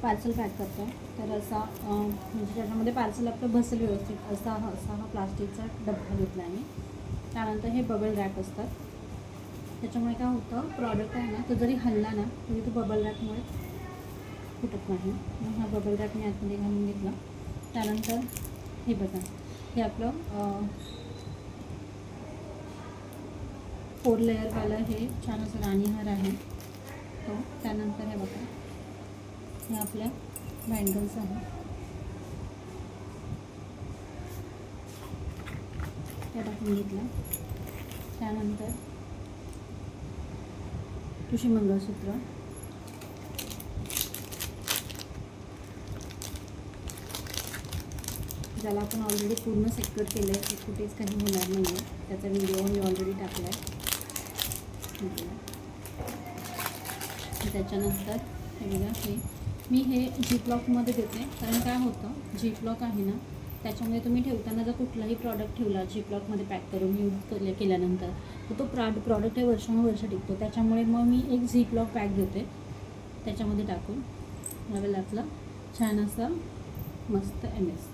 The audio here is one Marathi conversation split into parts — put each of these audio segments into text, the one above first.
पार्सल पॅक करतो तर असा म्हणजे त्याच्यामध्ये पार्सल आपलं बसेल व्यवस्थित असा हा प्लास्टिकचा डब्बा घेतला आहे. त्यानंतर हे बबल रॅप असतात. त्याच्यामुळे काय होतं, प्रॉडक्ट आहे ना तो जरी हलला ना तरी तो बबल रॅपमुळे फुटत नाही. मग हा बबल रॅप मी आतमध्ये घालून घेतला. त्यानंतर हे बघा, हे आपलं 4 लेअरवालं हे छान असं राणीहार आहे तो. त्यानंतर हे बघा, हे आपल्या बँगल्स आहे, त्या टाकून घेतलं. त्यानंतर ठुशी मंगळसूत्र, ज्याला आपण ऑलरेडी पूर्ण सेक्युअर केलं आहे, ते कुठेच काही होणार नाही आहे. त्याचा व्हिडिओ मी ऑलरेडी टाकला आहे. त्याच्यानंतर हे बघा, हे मी हे जीपलॉकमध्ये देते. कारण काय होतं, जीपलॉक आहे ना त्याच्यामुळे तुम्ही ठेवताना जर कुठलाही प्रॉडक्ट ठेवला जीपलॉकमध्ये पॅक करून यूज केल्यानंतर तर तो प्रॉडक्ट हे वर्षानुवर्ष टिकतो. त्याच्यामुळे मग मी एक जीपलॉक पॅक देते, त्याच्यामध्ये टाकून नवेल आपलं छान असं मस्त MS.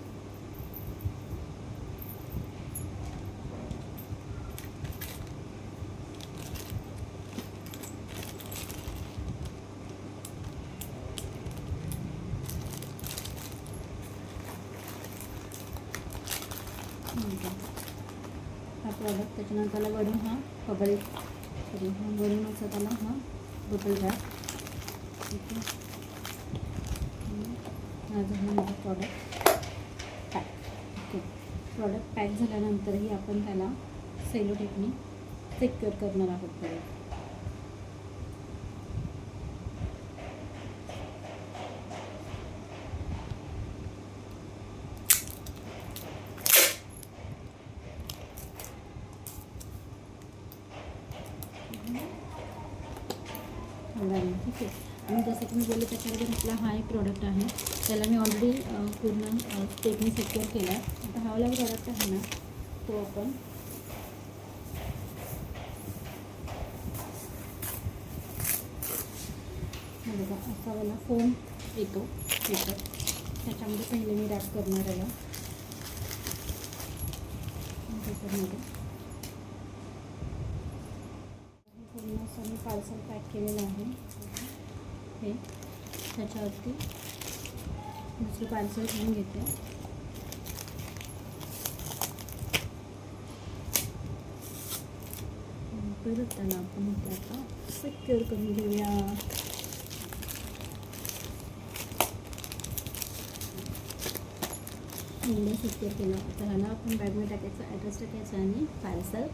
हा प्रॉडक्ट, त्याच्यानंतर त्याला वरून हा बबल वरून असं त्याला हा बबल रॅप. ठीक आहे, हा झाला माझा product pack. Okay, product pack झाल्यानंतरही आपण त्याला सेलो टेपनी सिक्युअर करणार आहोत. ठीक आहे, आणि जसं की मी बोलले त्याच्याबरोबर आपला हा एक प्रॉडक्ट आहे, त्याला मी ऑलरेडी पूर्ण टेपनी सिक्युअर केला आहे. आता हा वाला प्रॉडक्ट आहे ना तो आपण बघा असा वाला फोम येतो पेपर, त्याच्यामध्ये पहिले मी रॅप करणार आहे पेपरमध्ये. पूर्ण असं मी पार्सल पॅक केलेलं आहे. हे त्याच्यावरती दुसरं पार्सल घेऊन घेते. परत त्याला आपण आता सिक्युअर करून घेऊया. सिक्युअर केलं. आता ह्याला आपण बॅगमध्ये टाकायचं, ॲड्रेस टाकायचा आणि पार्सल